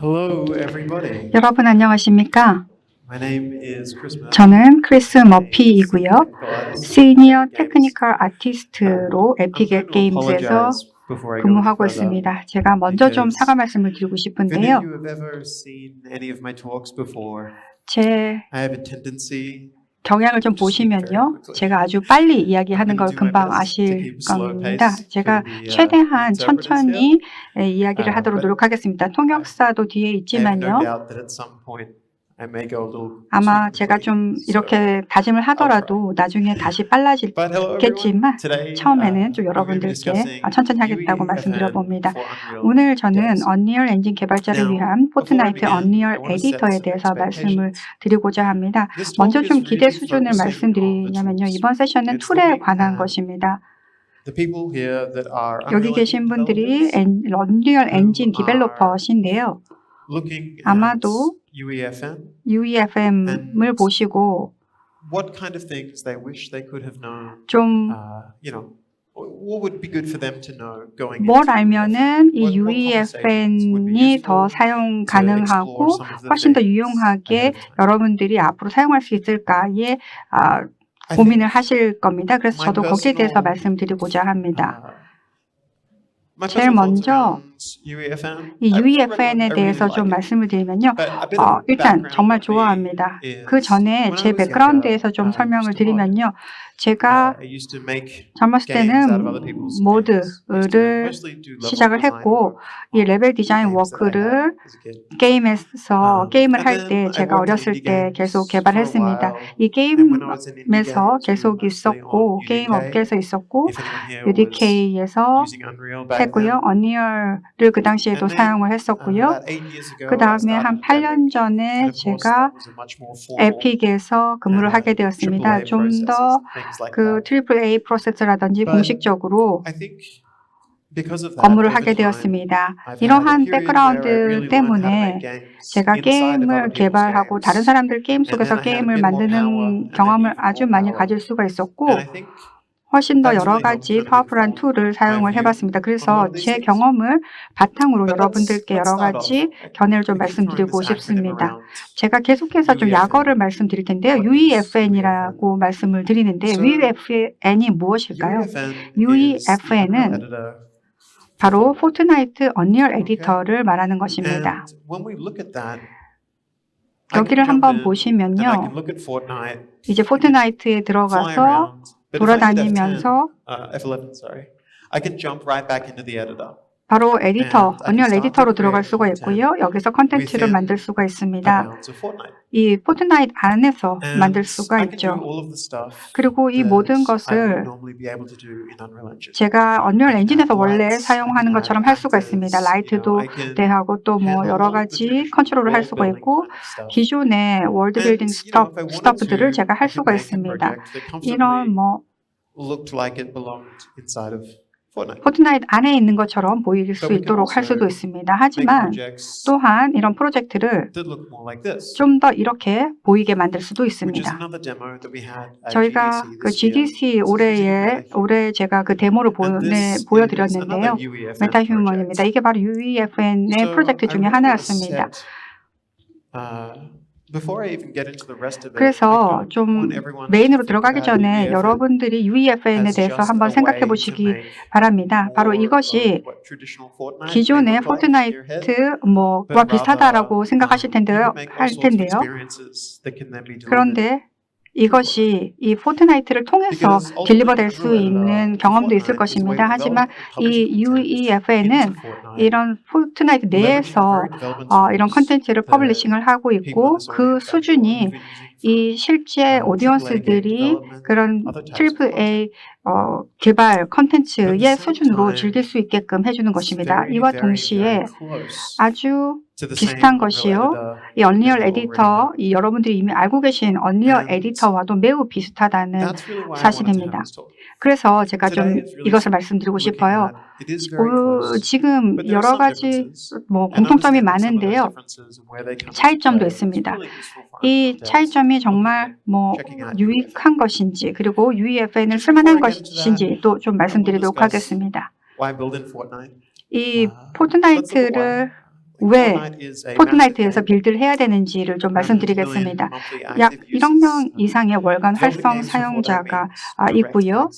Hello, everybody. 여러분 안녕하십니까? My name is Chris Murphy. 저는 크리스 머피이고요. 시니어 테크니컬 아티스트로 에픽 게임즈에서 근무하고 있습니다. 제가 먼저 좀 사과 말씀을 드리고 If any 싶은데요. of you have ever seen any of my talks before, 제 I have a tendency 경향을 좀 보시면요. 제가 아주 빨리 이야기하는 걸 금방 아실 겁니다. 제가 최대한 천천히 이야기를 하도록 노력하겠습니다. 통역사도 뒤에 I have no 있지만요. doubt that at some point I may go a little 아마 too 제가 좀 quickly. 이렇게 다짐을 하더라도 나중에 다시 But hello, everyone. 빨라지겠지만 Today, 처음에는 좀 we're 여러분들께 discussing 천천히 하겠다고 UEFN 말씀드려봅니다. for Unreal 오늘 저는 Devs. 언리얼 엔진 개발자를 Now, 위한 before I 포트나이트 begin, I 언리얼 want to set 에디터에 some 대해서 말씀을 expectations. 드리고자 합니다. This 먼저 talk 좀 is 기대 really 수준을 focusing on the 말씀드리냐면요. tools. 이번 세션은 It's 툴에 looking 관한 at 것입니다. the people here that are 여기 Unreal 계신 Engine 분들이 developers 언리얼 엔진 who are 디벨로퍼신데요. looking at 아마도 UEFN UEFM을 보시고 what kind of things they wish they could have known. 좀 What would be good for them to know going 뭘 into 알면은 이 What conversations would be UEFN이 더 useful 사용 to 가능하고 explore some of the 훨씬 더 things 유용하게 ahead of time. 여러분들이 앞으로 사용할 수 있을까에 I 고민을 think 하실 겁니다. 그래서 my 저도 거기에 대해서 personal, 말씀드리고자 합니다. my 제일 personal thoughts 먼저 around UEFN. 이 I UEFN에 really 대해서 like 좀 it. 말씀을 드리면요. But a bit of 일단 background 정말 on me 좋아합니다. is 그 전에 when I 제 was 백그라운드에서 younger, 좀 I 설명을 used to mod. 드리면요. 제가 I used to make 젊었을 games out of 때는 other people's games. I used to 모드를 mostly do level 시작을 design 했고 work 이 on 레벨 the 디자인 games that I had 워크를 as a kid. 게임에서 게임을 And 할 then 때 I 제가 worked on 어렸을 indie 때 계속 games for a 개발했습니다. while. 이 And when I was in indie 게임에서 games, we 계속 were mostly 있었고 on 게임 UDK. 업계에서 있었고 If anyone here was UDK에서 using Unreal back 했고요. then. 언리얼을 그 당시에도 And then 사용을 했었고요. about 8 years ago, 그 I 다음에 started 한 at 8년 Epic. 전에 And of course, 제가 that was a much more formal 에픽에서 근무를 하게 되었습니다. AAA 좀 processes 더 and things like 그 that. AAA 프로세스라든지 But 공식적으로 I think because of that, 업무를 over 하게 time, 되었습니다. I've had a 이러한 period where I 백그라운드 really learned how to 때문에 make games 제가 inside of other 게임을 people's 개발하고 games. 다른 사람들 게임 And 속에서 then I had a 게임을 bit more power, 만드는 and then 경험을 even 아주 more 많이 power. 가질 수가 있었고 And I think 훨씬 더 that's 여러 really helped 가지 kind of 파워풀한 inform 툴을 my 사용을 view 해봤습니다. on a lot 그래서 of these 제 things. 경험을 바탕으로 But 여러분들께 let's 여러 start 가지 off. 견해를 좀 We keep throwing 말씀드리고 this acronym 싶습니다. around. 제가 계속해서 좀 UEFN. 약어를 말씀드릴 텐데요. What is UEFN? UEFN이라고 말씀을 드리는데 So UEFN이 무엇일까요? UEFN is the UEFN은 Unreal Editor 바로 for Fortnite. 포트나이트 언리얼 Okay. 에디터를 말하는 것입니다. And when we look at that, I can 여기를 jump 한번 in and I can 보시면요. look at Fortnite, 이제 포트나이트에 fly 들어가서 around. But if I hit 돌아다니면서 F11, sorry, I can jump right back into the editor. 바로 에디터, And I can 언리얼 start to 에디터로 create 들어갈 수가 content 있고요. 여기서 컨텐츠를 within 만들 수가 the 있습니다. bounds of Fortnite. 이 포트나이트 안에서 만들 And 수가 I can do 있죠. all of the stuff 그리고 이 that 모든 I would 것을 normally be able to do in Unreal Engine. 제가 언리얼 I can 엔진에서 add 원래 lights, I 사용하는 can 것처럼 add 할 수가 있습니다. actors, 라이트도 I can 대하고 또 뭐 handle 여러 all of the 가지 traditional 컨트롤을 할 world 수가 building 있고 kind of stuff. 기존의 월드 빌딩 And if I wanted 스타프들을 to, 제가 I 할 can 수가 make a 있습니다. project that 이런 comfortably 뭐 looked like it belonged inside of Fortnite. 포트나이트 안에 있는 것처럼 보일 수 But we can 있도록 할 also 수도 있습니다. make 하지만 projects 또한 이런 프로젝트를 that look more like this, 좀 더 이렇게 보이게 만들 수도 which is 있습니다. another demo that we had at 저희가 GDC 그 this year. GDC This is 올해 제가 그 데모를 And this is 보여드렸는데요. another UEFN 메타휴먼입니다. project. 이게 바로 UEFN의 So 프로젝트 I 중에 really want to 하나였습니다. set, before I even get into the rest of it, I 그래서 don't 좀 want everyone to 메인으로 think 들어가기 about 전에 UEFN 여러분들이 UEFN에 as 대해서 just 한번 a 생각해 way to 보시기 make 바랍니다. 바로 more 이것이 of what traditional Fortnite may 기존의 look like in your head, 포트나이트 뭐와 but 비슷하다라고 rather 생각하실 you can 텐데요. make all sorts of experiences that can then be delivered. 그런데 이것이 이 포트나이트를 통해서 Because ultimately, 딜리버될 수 Unreal 있는 Editor 경험도 for 있을 Fortnite is a way 것입니다. for 하지만 developers to 이 publish content UEFN은 into Fortnite, 이런 포트나이트 leveraging the 내에서 very development 이런 tools 컨텐츠를 that 퍼블리싱을 하고 people in 있고 this 그 audience I'm sure 수준이 have been using for 이 실제 AAA game 오디언스들이 development, 그런 other types of AAA content. 개발 But at the 컨텐츠의 same 수준으로 time, 즐길 수 있게끔 해주는 it's 것입니다. very, 이와 very, 동시에 very close 아주 to the same 비슷한 Unreal 것이요. Editor 이 언리얼 that you already 에디터, know. 이 여러분들이 이미 알고 계신 언리얼 And 에디터와도 매우 비슷하다는 that's really why I wanted to have 사실입니다. this talk. 그래서 제가 좀 Today is really 이것을 말씀드리고 looking 싶어요. at it is very close, 지금 but there are 여러 some 가지 differences, 뭐 and 공통점이 understanding some of those 많은데요. differences and where they come into 차이점도 play is 있습니다. really useful for 이 Unreal devs 차이점이 looking 정말 at 뭐 checking out 유익한 것인지 그리고 UEFN을 Just 쓸만한 before I get into that, 것인지도 좀 I will 말씀드리도록 discuss 하겠습니다. why build in Fortnite. 이 Let's look at 포트나이트를 why. 왜 포트나이트에서 빌드를 해야 되는지를 좀 말씀드리겠습니다. 약 1억 명 이상의 월간 활성 사용자가 있고요.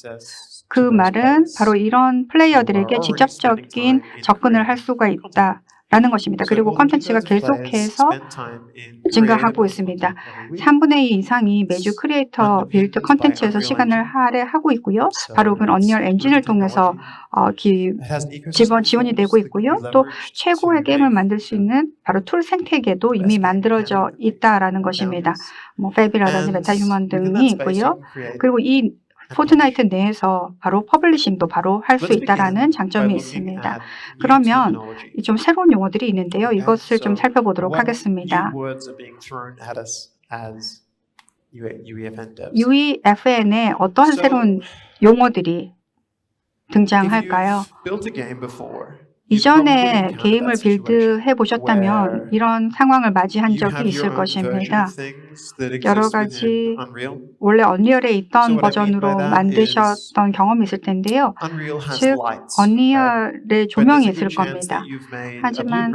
그 말은 바로 이런 플레이어들에게 직접적인 접근을 할 수가 있다라는 것입니다. 그리고 콘텐츠가 계속해서 증가하고 있습니다. 3분의 2 이상이 매주 크리에이터 빌드 콘텐츠에서 시간을 할애하고 있고요. 바로 그 언리얼 엔진을 통해서 지원이 되고 있고요. 또 최고의 게임을 만들 수 있는 바로 툴 생태계도 이미 만들어져 있다라는 것입니다. 뭐 팹이라든지 메타휴먼 등이 있고요. 그리고 이 포트나이트 내에서 바로 퍼블리싱도 바로 할 수 있다라는 장점이 있습니다. 그러면 좀 새로운 용어들이 있는데요. 이것을 좀 살펴보도록 하겠습니다. UEFN에 어떠한 새로운 용어들이 등장할까요? 이전에 게임을 빌드해 보셨다면 이런 상황을 맞이한 적이 있을 것입니다. 여러 가지 원래 언리얼에 있던 버전으로 만드셨던 경험이 있을 텐데요. 즉 언리얼의 조명이 있을 겁니다. 하지만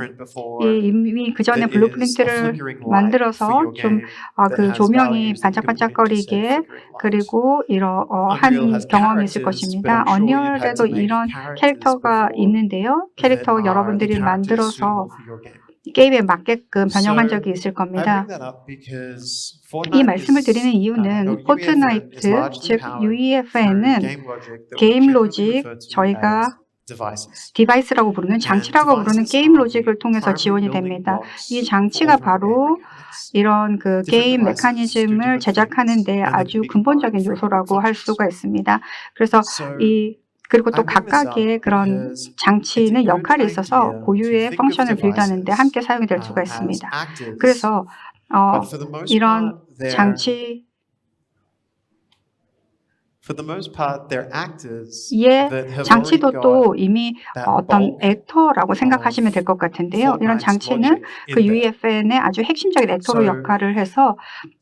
이미 그 전에 블루프린트를 만들어서 좀 그 조명이 반짝반짝거리게 그리고 이러한 경험이 있을 것입니다. 언리얼에도 이런 캐릭터가 있는데요. 캐릭터 여러분들이 만들어서 게임에 맞게끔 변형한 적이 있을 겁니다. 이 말씀을 드리는 이유는 포트나이트, 즉 UEFN은 게임 로직, 저희가 디바이스라고 부르는 장치라고 부르는 게임 로직을 통해서 지원이 됩니다. 이 장치가 바로 이런 그 게임 메커니즘을 제작하는 데 아주 근본적인 요소라고 할 수가 있습니다. 그래서 그리고 또 각각의 그런 장치는 역할이 있어서 고유의 펑션을 빌드하는 데 함께 사용이 될 수가 있습니다. 그래서 이런 장치도 또 이미 어떤 액터라고 생각하시면 될 것 같은데요. 이런 장치는 그 UEFN의 아주 핵심적인 액터로 역할을 해서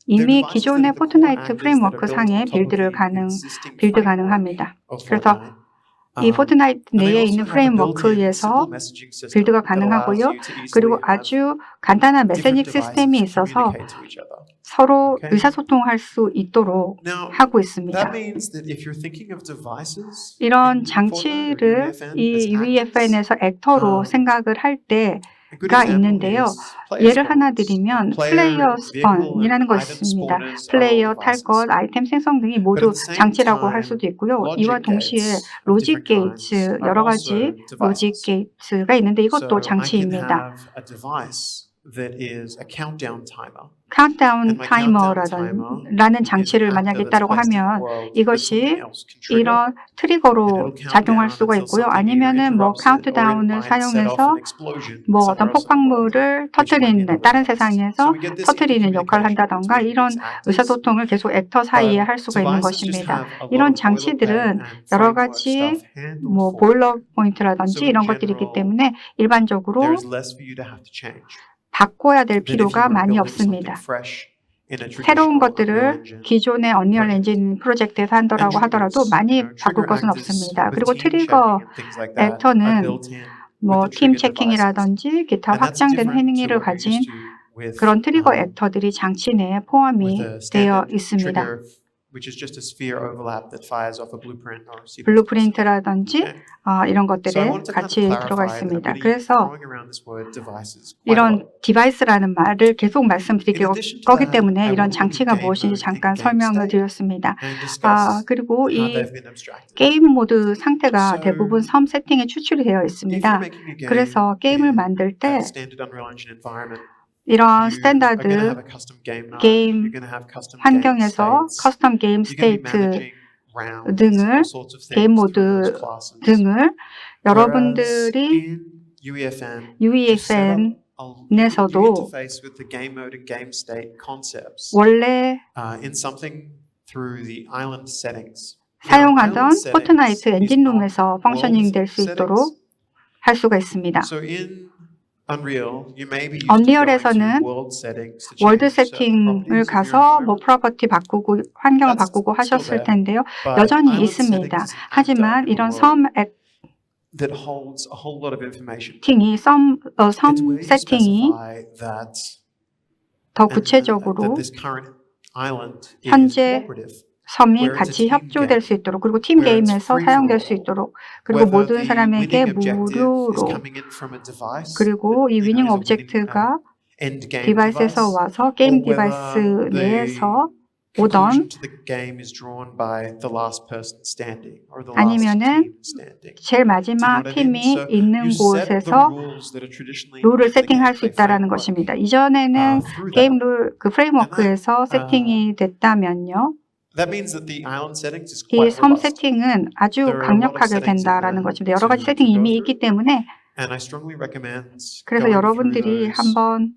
이미 기존의 포트나이트 프레임워크 상에 빌드 가능합니다. 그래서 이 포트나이트 내에 있는 프레임워크에서 빌드가 가능하고요. 그리고 아주 간단한 메시징 시스템이 있어서 서로 의사소통할 수 있도록 하고 있습니다. 이런 장치를 이 UEFN에서 액터로 생각을 할 때가 있는데요. 예를 하나 드리면 플레이어 스폰이라는 것이 있습니다. 플레이어 탈 것, 아이템 생성 등이 모두 장치라고 할 수도 있고요. 이와 동시에 로직 게이트, 여러 가지 로직 게이트가 있는데 이것도 장치입니다. 카운트다운 타이머라는 장치를 만약에 있다고 하면 이것이 이런 트리거로 작용할 수가 있고요. 아니면은 뭐 카운트다운을 사용해서 뭐 어떤 폭발물을 다른 세상에서 터뜨리는 역할을 한다던가 이런 의사소통을 계속 액터 사이에 할 수가 있는 것입니다. 이런 장치들은 여러 가지 뭐 보일러 포인트라든지 이런 것들이 있기 때문에 일반적으로 바꿔야 될 필요가 많이 없습니다. 새로운 것들을 기존의 언리얼 엔진 프로젝트에서 한다고 하더라도 많이 바꿀 것은 없습니다. 그리고 트리거 액터는 뭐 팀 체킹이라든지 기타 확장된 행위를 가진 그런 트리거 액터들이 장치 내에 포함이 되어 있습니다. 블루프린트라든지 이런 것들에 같이 들어가 있습니다. 그래서 이런 디바이스라는 말을 계속 말씀드릴 거기 때문에 이런 장치가 무엇인지 잠깐 설명을 드렸습니다. 그리고 이 게임 모드 상태가 대부분 섬 세팅에 추출이 되어 있습니다. 그래서 게임을 만들 때 이런 스탠다드 게임 환경에서 커스텀 게임 스테이트 등을 게임 모드 등을 여러분들이 UEFN에서도 원래 사용하던 포트나이트 엔진룸에서 퍼셔닝 될 수 있도록 할 수가 있습니다. 언리얼에서는 월드 세팅을 가서 뭐 프로퍼티 바꾸고 환경을 바꾸고 하셨을 텐데요. 여전히 있습니다. 하지만 이런 섬 that holds a whole lot of information. 세팅이 섬 It's where you 세팅이 specify that 더 that 구체적으로 this current island is 현재 cooperative. 섬이 where it's a 같이 team 협조될 game, 수 있도록 그리고 팀 where it's 게임에서 free 사용될 for 수 all, 있도록 그리고 whether 모든 the 사람에게 winning objective is 무료로 coming in from a device 그리고 이 that, 위닝 is a winning, 오브젝트가 end game 디바이스에서 device, 와서 게임 or whether 디바이스 내에서 conclusion 오던 to the game is drawn by the last person standing or the last 아니면은 team standing. 제일 Do you know 마지막 what I mean? 팀이 So 있는 you set the 곳에서 rules that are traditionally 룰을 in the 세팅할 수 gameplay 있다라는 framework. 것입니다. 이전에는 Through 게임 that. 룰 그 프레임워크에서 세팅이 됐다면요. That means that the island settings is 이 quite 섬 robust. 세팅은 아주 There are a lot of 강력하게 settings in 된다라는 there 것입니다. 여러 가지 to 세팅이 go 이미 through. 있기 때문에 And I strongly recommend 그래서 going through 여러분들이 those 한번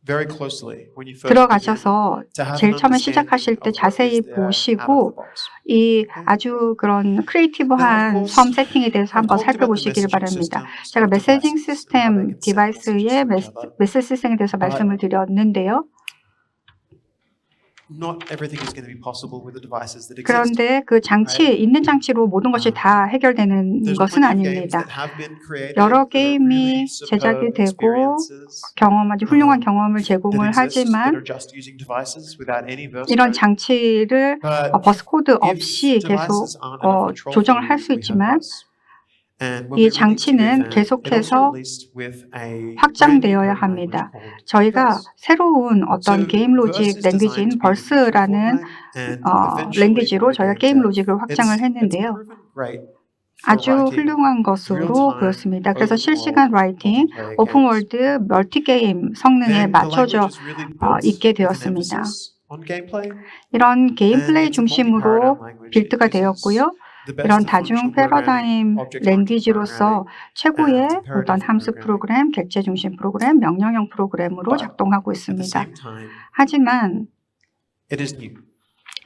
very closely when you first 들어가셔서 begin, to have 제일 an 처음에 understanding 시작하실 때 of what 자세히 is there out of 보시고 the box. 이 아주 그런 크리에이티브한 섬 세팅에 대해서 한번 살펴보시길 바랍니다. 제가 메시징 시스템 디바이스의 메시지 시스템에 대해서 말씀을 드렸는데요. Not everything is going to be possible with the devices that exist. 그런데 그 장치, 있는 장치로 모든 것이 다 해결되는 There's 것은 plenty of games 아닙니다. that have been created 여러 that are really 게임이 제작이 superb 되고 experiences 아주 훌륭한 경험을 that 제공을 exist, that 하지만 are just using devices without any verse 이런 code. 장치를 But 버스코드 if 없이 계속 devices aren't enough control 조정을 for 할 you, 수 we have 있지만 us. And when 이 we release new 장치는 event, it also 계속해서 released with a 확장되어야 brand new 합니다. coding language 저희가 called 새로운 어떤 So 게임 Verse 로직 is designed 랭귀지인 to be in the 벌스라는 format, and eventually 랭귀지로 for the 저희가 game 게임 dev, 로직을 확장을 it's 했는데요. proven great for 아주 writing 훌륭한 것으로 real-time, 보였습니다. 그래서 open 실시간 world, 라이팅, multiplayer 오픈월드, 멀티게임 성능에 Then the 맞춰져 language was really built 있게 with an 되었습니다. emphasis on gameplay. 이런 게임 And 플레이 it's a 중심으로 multi-paradigm language. It 빌드가 uses 되었고요. the best 이런 of 다중 functional programming, 패러다임 object-oriented 랭귀지로서 programming, 최고의 and 어떤 imperative 함수 programming. 프로그램, 객체 중심 프로그램, 명령형 프로그램으로 But 작동하고 At the 있습니다. same time, 하지만 it is new.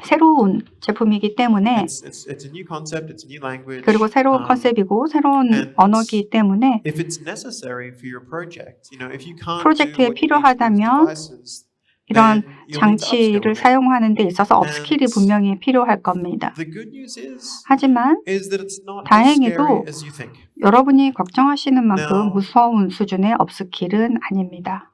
새로운 제품이기 때문에 It's a new concept. It's a new language. 그리고 새로운 컨셉이고 새로운 and 언어이기 때문에 If it's necessary for your project, if you can't 프로젝트에 do what you need with 필요하다면 devices, 이런 then you'll need to 장치를 upskill them. 사용하는 데 있어서 업스킬이 분명히 필요할 겁니다. The good news is 하지만 that it's not as 다행히도 scary as you think. 여러분이 걱정하시는 만큼 Now, 무서운 수준의 업스킬은 아닙니다.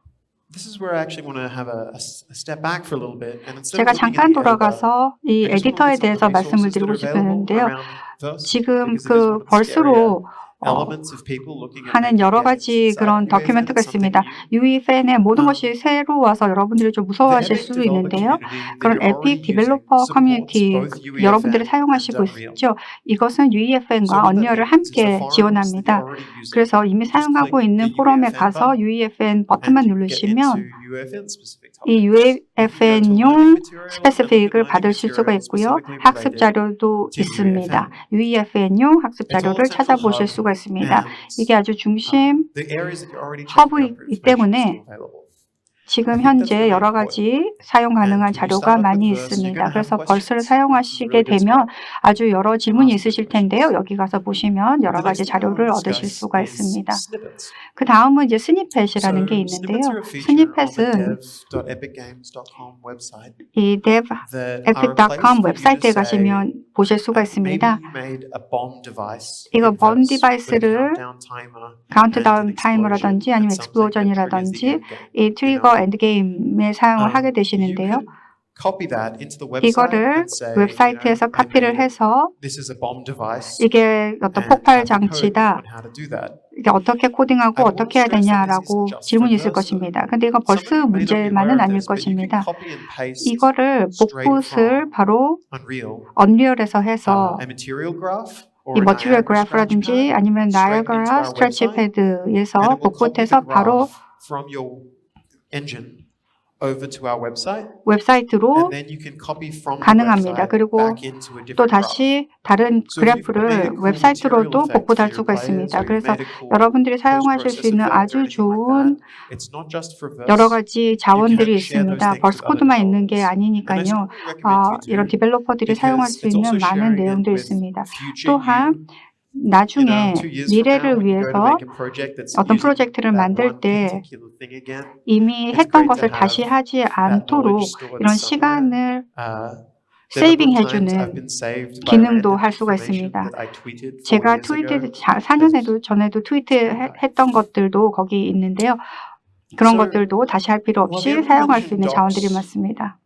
This is where I actually want to have a step back for a little bit. And instead 제가 of looking 잠깐 at the editor, 돌아가서 이 I just want to 에디터에 look at some of 대해서 the 말씀을 resources that 드리고 are available 싶은데요. around Verse, 지금 because it is 그 one of the scarier 벌스로 elements of people looking at 하는 making 여러 games. 가지 It's 그런 like 다큐멘트가 something 있습니다. new. UEFN의 모든 것이 새로 와서 여러분들이 좀 The 무서워하실 Epic 수도 developer 있는데요. community that 그런 you're already 에픽 디벨로퍼 using 커뮤니티 supports both UEFN 여러분들이 and 사용하시고 Unreal. 있죠. 이것은 So UEFN과 what that 언리얼을 means is the 함께 forums that you're 지원합니다. already using, 그래서 이미 just 사용하고 click 있는 the 포럼에 UEFN 가서 button UEFN and 버튼만 you get 누르시면 into UEFN specific 이 topics. If you go to UEFN용 learning materials and look at 스페시픽을 learning 받으실 수가 materials 있고요. specifically 학습 related 자료도 to 있습니다. UEFN. UEFN용 학습 It's all 자료를 a central 찾아보실 hub, 수가 있습니다. and 이게 아주 중심 the areas that you're already checking out for 허브이기 information is 때문에 still available. 지금 현재 여러 가지 사용 가능한 자료가 많이 있습니다. 그래서 벌스를 사용하시게 되면 아주 여러 질문이 있으실 텐데요. 여기 가서 보시면 여러 가지 자료를 얻으실 수가 있습니다. 그 다음은 이제 스니펫이라는 게 있는데요. 스니펫은 이 dev.epic.com 웹사이트에 가시면 보실 수가 있습니다. 이거 범 디바이스를 카운트다운 타이머라든지 아니면 익스플로전이라든지 이 트리거 엔드게임에 사용을 하게 되시는데요. 이거를 웹사이트에서 카피를 해서 이게 어떤 폭발 장치다. 이게 어떻게 코딩하고 어떻게 해야 되냐라고 질문이 있을 것입니다. 근데 이건 벌스 문제만은 아닐 것입니다. 이거를 복붙을 바로 언리얼에서 해서 이 머티리얼 그래프라든지 아니면 나이아가라 스트레치 패드에서 복붙해서 바로 웹사이트로 가능합니다. 그리고 또 다시 다른 그래프를 웹사이트로도 복붙할 수가 있습니다. 그래서 여러분들이 사용하실 수 있는 아주 좋은 여러 가지 자원들이 있습니다. 벌스 코드만 있는 게 아니니까요. 이런 디벨로퍼들이 사용할 수 있는 많은 내용들이 있습니다. 또한 나중에 미래를 위해서 어떤 프로젝트를 만들 때 이미 했던 것을 다시 하지 않도록 이런 시간을 세이빙 해주는 기능도 할 수가 있습니다. 제가 트위트 4년 전에도 트위트했던 것들도 거기 있는데요. 그런 것들도 다시 할 필요 없이 사용할 수 있는 자원들이 많습니다.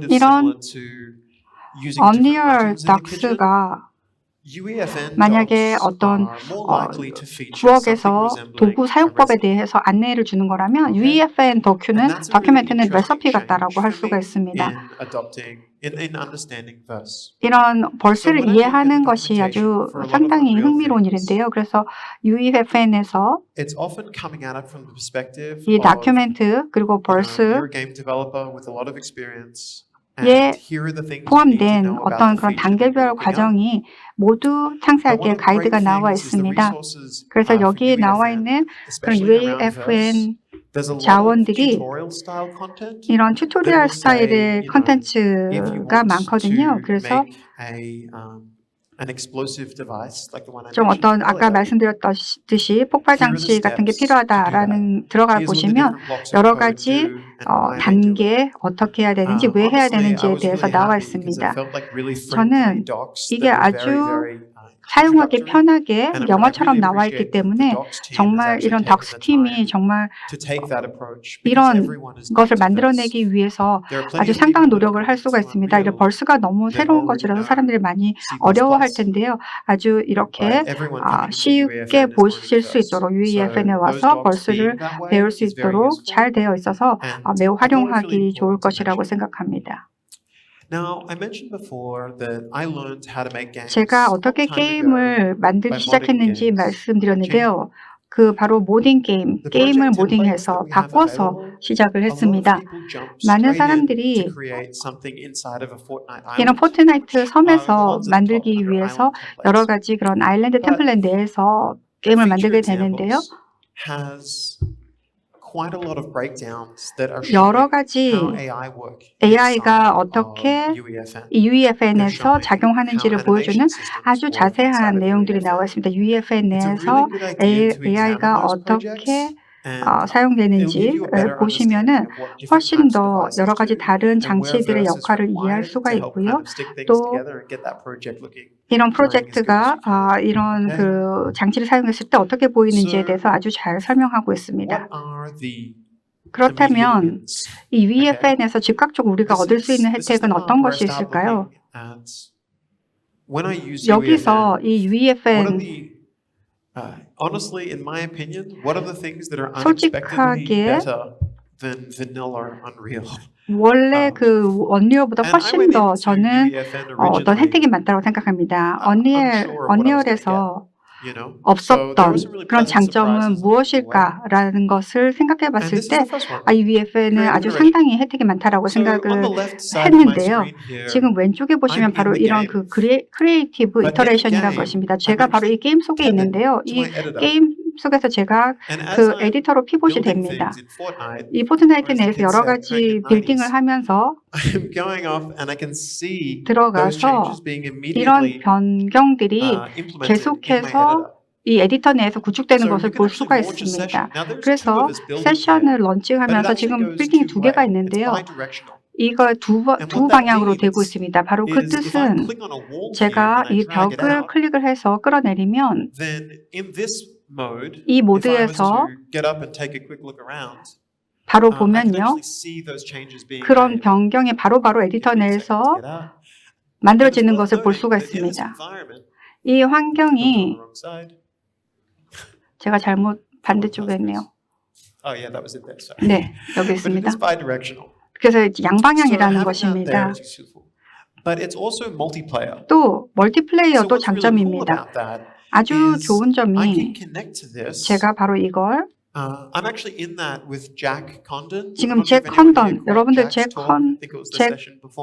이런 언리얼 덕스가 만약에 어떤 부엌에서 도구 사용법에 대해서 안내를 주는 거라면 UEFN 다큐멘트는 레시피 같다라고 할 수가 있습니다. 이런 벌스를 이해하는 것이 아주 상당히 흥미로운 일인데요. 그래서 UEFN에서 이 다큐멘트 그리고 벌스 에 포함된 어떤 그런 단계별 과정이 모두 상세하게 가이드가 나와 있습니다. 그래서 여기에 나와 있는 그런 UEFN 자원들이 이런 튜토리얼 스타일의 컨텐츠가 많거든요. 그래서 좀 어떤 아까 말씀드렸듯이 폭발 장치 같은 게 필요하다라는 들어가 보시면 여러 가지 단계 어떻게 해야 되는지 왜 해야 되는지에 대해서 나와 있습니다. 저는 이게 아주 사용하기 편하게 영어처럼 나와 있기 때문에 정말 이런 덕스 팀이 정말 이런 것을 만들어내기 위해서 아주 상당한 노력을 할 수가 있습니다. 이런 벌스가 너무 새로운 것이라서 사람들이 많이 어려워할 텐데요. 아주 이렇게 쉽게 보실 수 있도록 UEFN에 와서 벌스를 배울 수 있도록 잘 되어 있어서 매우 활용하기 좋을 것이라고 생각합니다. 제가 어떻게 게임을 만들기 시작했는지 말씀드렸는데요. 그 바로 모딩 게임을 모딩해서 바꿔서 시작을 했습니다. 많은 사람들이 이런 포트나이트 섬에서 만들기 위해서 여러 가지 그런 아일랜드 템플릿 내에서 게임을 만들게 되는데요. 여러 가지 AI가 어떻게 UEFN에서 작용하는지를 보여주는 아주 자세한 내용들이 나와 있습니다. UEFN 내에서 AI가 어떻게 사용되는지를 보시면은 훨씬 더 여러 가지 다른 장치들의 역할을 이해할 수가 있고요. 또 이런 프로젝트가 이런 그 장치를 사용했을 때 어떻게 보이는지에 대해서 아주 잘 설명하고 있습니다. 그렇다면 이 UEFN에서 즉각적으로 우리가 얻을 수 있는 혜택은 어떤 것이 있을까요? 여기서 이 UEFN 솔직하게 원래 그 언리얼보다 훨씬 더 저는 어떤 혜택이 많다고 생각합니다. 언리얼에서 없었던 그런 장점은 무엇일까라는 것을 생각해 봤을 때 UEFN은 아주 상당히 혜택이 많다라고 생각을 했는데요. 지금 왼쪽에 보시면 바로 이런 그 크리에이티브 이터레이션이라는 것입니다. 제가 바로 이 게임 속에 있는데요. 이 게임 속에서 제가 그 에디터로 피봇이 됩니다. 이 포트나이트 내에서 여러 가지 빌딩을 하면서 들어가서 이런 변경들이 계속해서 이 에디터 내에서 구축되는 것을 볼 수가 있습니다. 그래서 세션을 런칭하면서 지금 빌딩이 2개가 있는데요. 이거 두 방향으로 되고 있습니다. 바로 그 뜻은 제가 이 벽을 클릭을 해서 끌어내리면 이 모드에서 바로 보면요. 그런 변경이 바로바로 에디터 내에서 만들어지는 것을 볼 수가 있습니다. 이 환경이 제가 잘못 반대쪽에 했네요. 네, 여기 있습니다. 그래서 양방향이라는 것입니다. 또 멀티플레이어도 장점입니다. 아주 좋은 점이 제가 바로 이걸 지금 잭 컨던, 여러분들 잭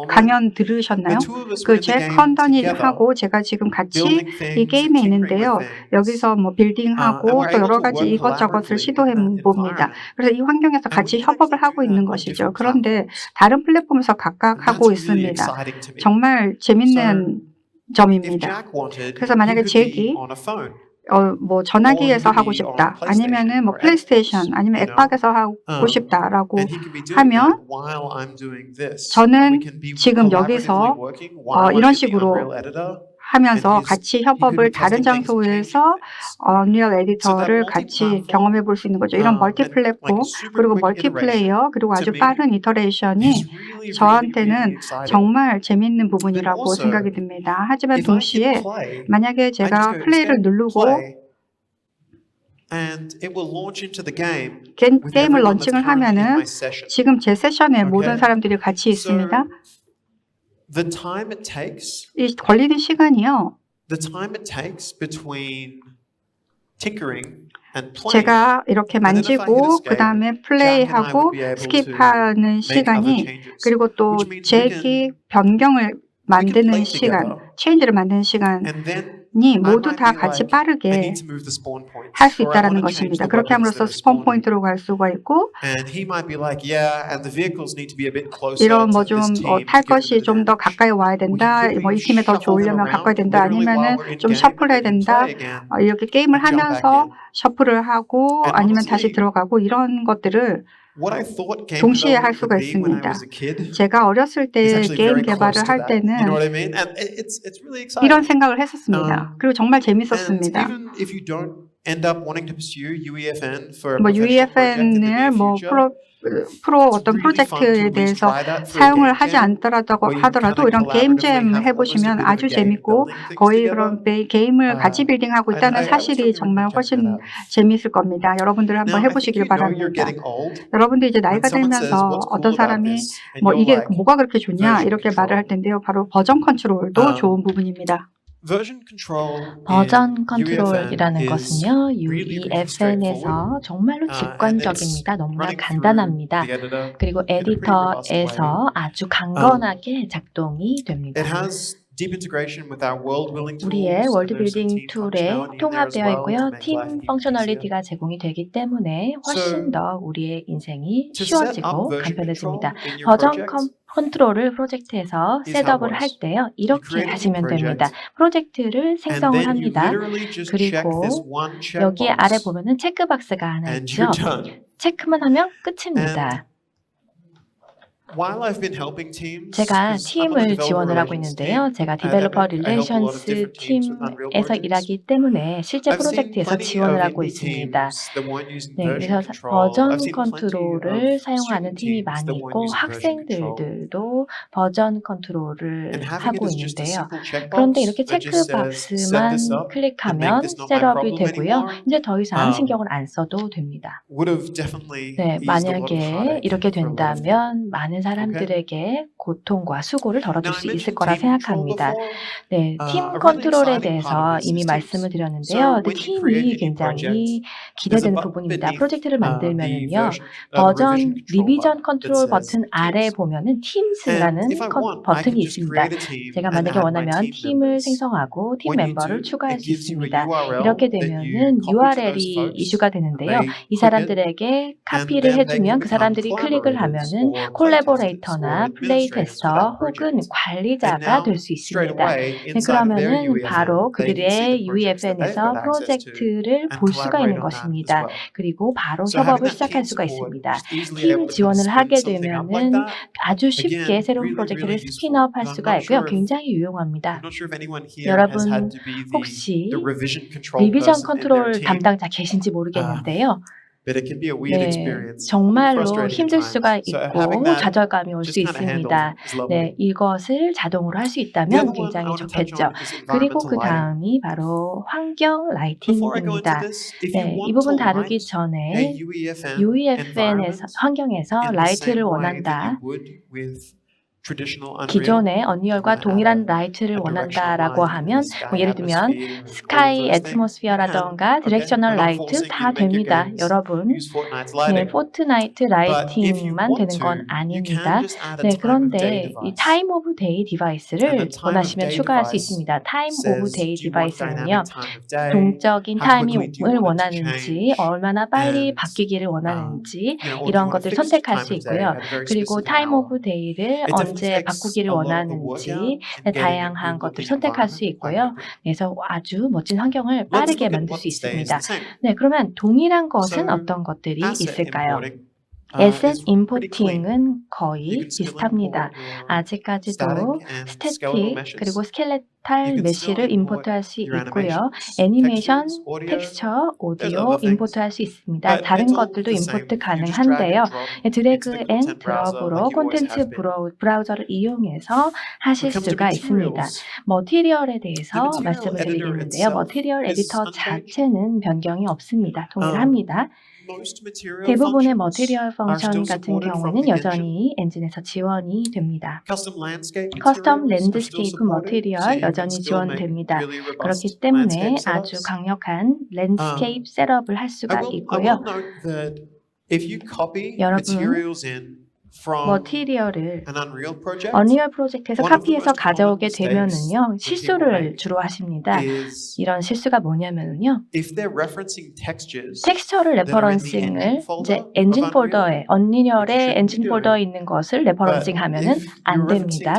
강연 들으셨나요? 그 잭 컨던이 하고 제가 지금 같이 이 게임에 있는데요. 여기서 뭐 빌딩하고 또 여러 가지 이것저것을 시도해 봅니다. 그래서 이 환경에서 같이 협업을 하고 있는 것이죠. 그런데 다른 플랫폼에서 각각 하고 있습니다. 정말 재밌는 점입니다. 그래서 만약에 잭이 뭐 전화기에서 하고 싶다, 아니면은 뭐 플레이스테이션, 아니면 앱박에서 하고 싶다라고 하면 저는 지금 여기서 이런 식으로 하면서 같이 협업을 다른 장소에서 언리얼 에디터를 같이 경험해 볼 수 있는 거죠. 이런 멀티 플랫폼, 그리고 멀티 플레이어, 그리고 아주 빠른 이터레이션이 저한테는 정말 재밌는 부분이라고 생각이 듭니다. 하지만 동시에 만약에 제가 플레이를 누르고 게임을 런칭을 하면은 지금 제 세션에 모든 사람들이 같이 있습니다. 이 걸리는 시간이요. 제가 이렇게 만지고 그 다음에 플레이하고 스킵하는 시간이, 그리고 또 제기 변경을 만드는 시간, 체인지를 만드는 시간이 모두 다 같이 빠르게 할 수 있다는 것입니다. 그렇게 함으로써 스폰 포인트로 갈 수가 있고, 이런 뭐 좀 탈 것이 좀 더 가까이 와야 된다, 뭐 이 팀에 더 좋으려면 가까이 된다, 아니면은 좀 셔플해야 된다, 이렇게 게임을 하면서 셔플을 하고 아니면 다시 들어가고, 이런 것들을 동시에 할 수가 있습니다. 제가 어렸을 때 게임 개발을 할 때는 이런 생각을 했었습니다. 그리고 정말 재밌었습니다. 뭐 UEFN을 뭐 프로 어떤 프로젝트에 대해서 사용을 하지 않더라도 이런 게임잼 해보시면 아주 재밌고, 거의 그런 게임을 같이 빌딩하고 있다는 사실이 정말 훨씬 재미있을 겁니다. 여러분들 한번 해보시길 바랍니다. 여러분들 이제 나이가 들면서 어떤 사람이 뭐 이게 뭐가 그렇게 좋냐 이렇게 말을 할 텐데요. 바로 버전 컨트롤도 좋은 부분입니다. 버전 컨트롤이라는 것은요, UEFN에서 정말로 직관적입니다. 너무나 간단합니다. 그리고 에디터에서 아주 강건하게 작동이 됩니다. 우리의 월드빌딩 툴에 통합되어 있고요. 팀 펑셔널리티가 제공이 되기 때문에 훨씬 더 우리의 인생이 쉬워지고 간편해집니다. 버전 컨트롤을 프로젝트에서 셋업을 할 때요, 이렇게 하시면 됩니다. 프로젝트를 생성을 합니다. 그리고 여기 아래 보면은 체크박스가 하나 있죠. 체크만 하면 끝입니다. 제가 팀을 지원을 하고 있는데요. 제가 디벨로퍼 릴레이션스 팀에서 일하기 때문에 실제 프로젝트에서 지원을 하고 있습니다. 네, 그래서 버전 컨트롤을 사용하는 팀이 많이 있고, 학생들도 버전 컨트롤을 하고 있는데요. 그런데 이렇게 체크박스만 클릭하면 셋업이 되고요. 이제 더 이상 신경을 안 써도 됩니다. 네, 만약에 이렇게 된다면 많은 사람들에게 고통과 수고를 덜어줄 수 있을 거라 생각합니다. 네, 팀 컨트롤에 대해서 이미 말씀을 드렸는데요. 팀이 굉장히 기대되는 부분입니다. 프로젝트를 만들면은요, 버전 리비전 컨트롤 버튼 아래 보면은 팀스라는 버튼이 있습니다. 제가 만약에 원하면 팀을 생성하고 팀 멤버를 추가할 수 있습니다. 이렇게 되면은 URL이 이슈가 되는데요. 이 사람들에게 카피를 해주면 그 사람들이 클릭을 하면은 콜래보레이터나 플레이 테스터 혹은 관리자가 될 수 있습니다. 네, 그러면은 바로 그들의 UEFN에서 프로젝트를 볼 수가 있는 것입니다. 그리고 바로 협업을 시작할 수가 있습니다. 팀 지원을 하게 되면은 아주 쉽게 새로운 프로젝트를 스핀업 할 수가 있고요. 굉장히 유용합니다. 여러분 혹시 리비전 컨트롤 담당자 계신지 모르겠는데요. 네, 정말로 힘들 수가 있고 좌절감이 올 수 있습니다. 네, 이것을 자동으로 할 수 있다면 굉장히 좋겠죠. 그리고 그 다음이 바로 환경 라이팅입니다. 네, 이 부분 다루기 전에 UEFN에서 환경에서 라이트를 원한다, 기존의 언리얼과 동일한 라이트를 원한다라고 하면 뭐 예를 들면 스카이 애트모스피어라던가 디렉셔널 라이트 다 됩니다. 여러분, 네, 포트나이트 라이팅만 되는 건 아닙니다. 네, 그런데 이 타임 오브 데이 디바이스를 원하시면 추가할 수 있습니다. 타임 오브 데이 디바이스는요, 동적인 타이밍을 원하는지, 얼마나 빨리 바뀌기를 원하는지 이런 것들 선택할 수 있고요. 그리고 타임 오브 데이를 언제 바꾸기를 원하는지 다양한 것들을 선택할 수 있고요. 그래서 아주 멋진 환경을 빠르게 만들 수 있습니다. 네, 그러면 동일한 것은 어떤 것들이 있을까요? 에셋 임포팅은 거의 비슷합니다. 아직까지도 스태틱 그리고 스켈레탈 메쉬를 임포트할 수 있고요. 애니메이션, 텍스처, 오디오 임포트할 수 있습니다. 다른 것들도 임포트 가능한데요. 드래그 앤 드롭으로 콘텐츠 브라우저를 이용해서 하실 수가 있습니다. 머티리얼에 대해서 말씀을 드리겠는데요. 머티리얼 에디터 자체는 변경이 없습니다. 동일합니다. 대부분의 머티리얼 펑션 같은 경우는 여전히 엔진에서 지원이 됩니다. 커스텀 랜드스케이프 머티리얼 여전히 지원됩니다. 그렇기 때문에 아주 강력한 랜드스케이프 셋업을 할 수가 있고요. 여러분, 머티리얼을 언리얼 프로젝트에서 카피해서 가져오게 되면은요, 실수를 주로 하십니다. 이런 실수가 뭐냐면요, 텍스처를 레퍼런싱을 이제 엔진 폴더에, 언리얼의 엔진 폴더에 있는 것을 레퍼런싱 하면은 안 됩니다.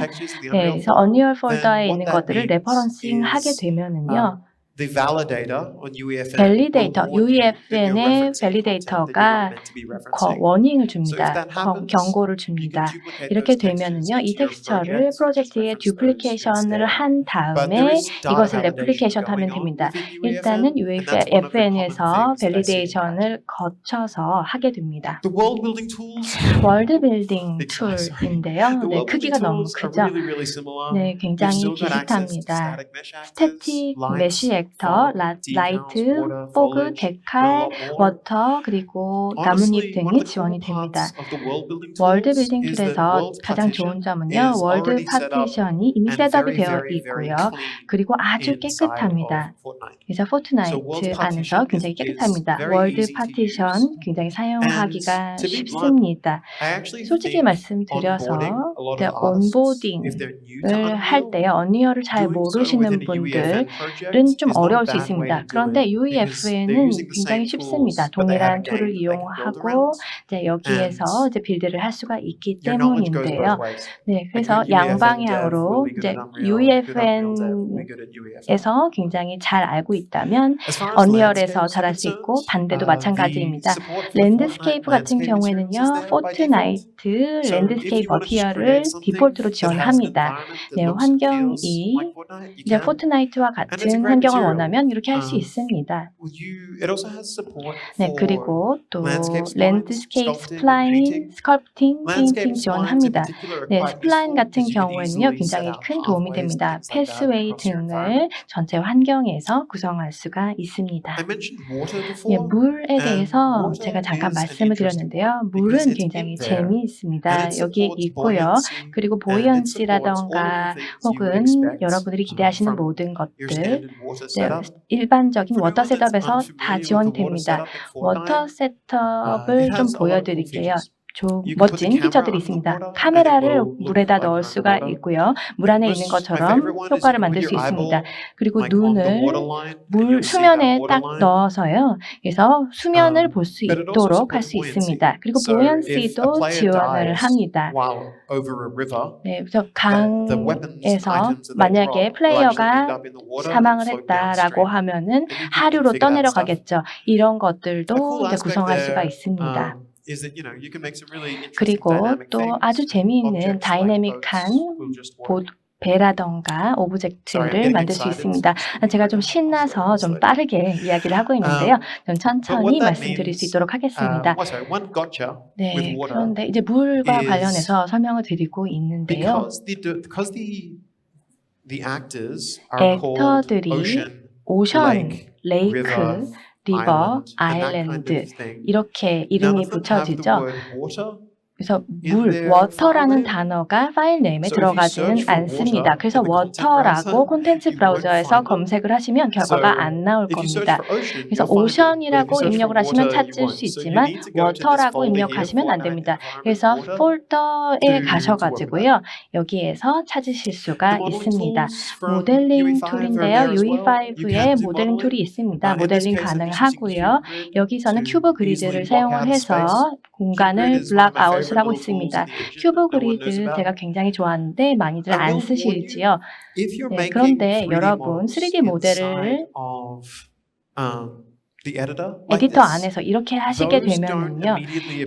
네, 그래서 언리얼 폴더에 있는 것들을 레퍼런싱 하게 되면은요, 밸리데이터, UEFN의 밸리데이터가 워닝을 줍니다. 경고를 줍니다. 이렇게 되면은요, 이 텍스처를 프로젝트에 듀플리케이션을 한 다음에 이것을 레플리케이션 하면 됩니다. 일단은 UEFN에서 밸리데이션을 거쳐서 하게 됩니다. 월드 빌딩 툴인데요. 네, 크기가 너무 크죠? 네, 굉장히 비슷합니다. 스태틱 메쉬 액터, 라이트, 포그, 데칼, 워터, 그리고 나뭇잎 등이 지원이 됩니다. 월드 빌딩 툴에서 가장 좋은 점은요, 월드 파티션이 이미 셋업이 되어 있고요. 그리고 아주 깨끗합니다. 그래서 포트나이트 안에서 굉장히 깨끗합니다. 월드 파티션 굉장히 사용하기가 쉽습니다. 솔직히 말씀드려서 온보딩을 할 때요, 언리얼을 잘 모르시는 분들은 좀 어려울 수 있습니다. 그런데 UEFN은 굉장히 쉽습니다. 동일한 툴을 이용하고 이제 여기에서 이제 빌드를 할 수가 있기 때문인데요. 네, 그래서 양방향으로 이제 UEFN에서 굉장히 잘 알고 있다면 언리얼에서 잘할 수 있고 반대도 마찬가지입니다. 랜드스케이프 같은 경우에는요, 포트나이트 랜드스케이프 머티리얼을 디폴트로 지원합니다. 네, 환경이 이제 포트나이트와 같은 환경을 원하면 이렇게 할 수 있습니다. 네, 그리고 또 랜드스케이프 스플라인, 스컬프팅, 페인팅 지원합니다. 네, 스플라인 같은 경우에는요, 굉장히 큰 도움이 됩니다. 패스웨이 등을 전체 환경에서 구성할 수가 있습니다. 예, 물에 대해서 제가 잠깐 말씀을 드렸는데요. 물은 굉장히 재미있습니다. 여기에 있고요. 그리고 보이언시라던가 혹은 여러분들이 기대하시는 모든 것들, 네, 일반적인 워터 셋업에서 다 지원이 됩니다. 워터 셋업을 좀 보여드릴게요. 멋진 피처들이 있습니다. 카메라를 물에다 넣을 수가 있고요. 물 안에 있는 것처럼 효과를 만들 수 있습니다. 그리고 눈을 물 수면에 딱 넣어서요. 그래서 수면을 볼 수 있도록 할 수 있습니다. 그리고 보연시도 지원을 합니다. 네, 그래서 강에서 만약에 플레이어가 사망을 했다라고 하면은 하류로 떠내려가겠죠. 이런 것들도 이제 구성할 수가 있습니다. 그리고 또 아주 재미있는 다이내믹한 배라던가 오브젝트를 만들 수 있습니다. 제가 좀 신나서 좀 빠르게 이야기를 하고 있는데요. 좀 천천히 말씀드릴 수 있도록 하겠습니다. 네, 그런데 이제 물과 관련해서 설명을 드리고 있는데요. 액터들이 오션, 레이크, 리버, 아일랜드 이렇게 이름이 붙여지죠. 그래서 물, 워터라는 단어가 파일 네임에 들어가지는 않습니다. 그래서 워터라고 콘텐츠 브라우저에서 검색을 하시면 결과가 안 나올 겁니다. 그래서 오션이라고 입력을 하시면 찾을 수 있지만 워터라고 입력하시면 안 됩니다. 그래서 폴더에 가셔가지고요. 여기에서 찾으실 수가 있습니다. 모델링 툴인데요. UE5에 모델링 툴이 있습니다. 모델링 가능하고요. 여기서는 큐브 그리드를 사용을 해서 공간을 블락 아웃 것을 하고 있습니다. 큐브 그리드 제가 굉장히 좋아하는데 많이들 안 쓰시지요. 네, 그런데 여러분 3D 모델을 에디터 안에서 이렇게 하시게 되면은요,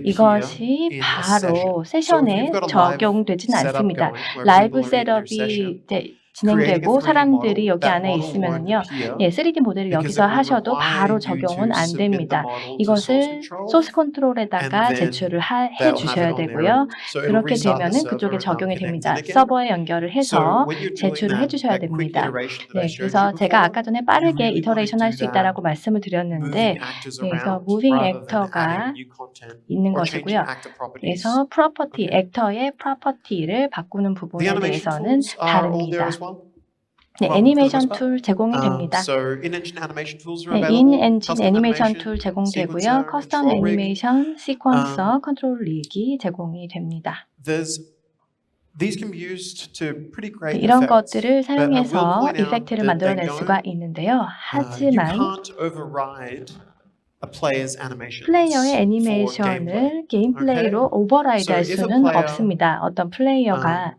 이것이 바로 세션에 적용되진 않습니다. 라이브 셋업이 이제 진행되고 사람들이 여기 안에 있으면은요, 3D 모델을 여기서 하셔도 바로 적용은 안 됩니다. 이것을 소스 컨트롤에다가 제출을 해 주셔야 되고요. 그렇게 되면은 그쪽에 적용이 됩니다. 서버에 연결을 해서 제출을 해 주셔야 됩니다. 네, 그래서 제가 아까 전에 빠르게 이터레이션 할 수 있다라고 말씀을 드렸는데, 그래서 무빙 액터가 있는 것이고요. 그래서 프로퍼티, 액터의 프로퍼티를 바꾸는 부분에 대해서는 다릅니다. 네, 애니메이션 툴 제공이 됩니다. 네, 인엔진 애니메이션 툴 제공되고요. 커스텀 애니메이션, 시퀀서, 컨트롤 리기 제공이 됩니다. 이런 것들을 사용해서 이펙트를 만들어낼 수가 있는데요. 하지만 플레이어의 애니메이션을 게임 플레이로 오버라이드 할 수는 없습니다. 어떤 플레이어가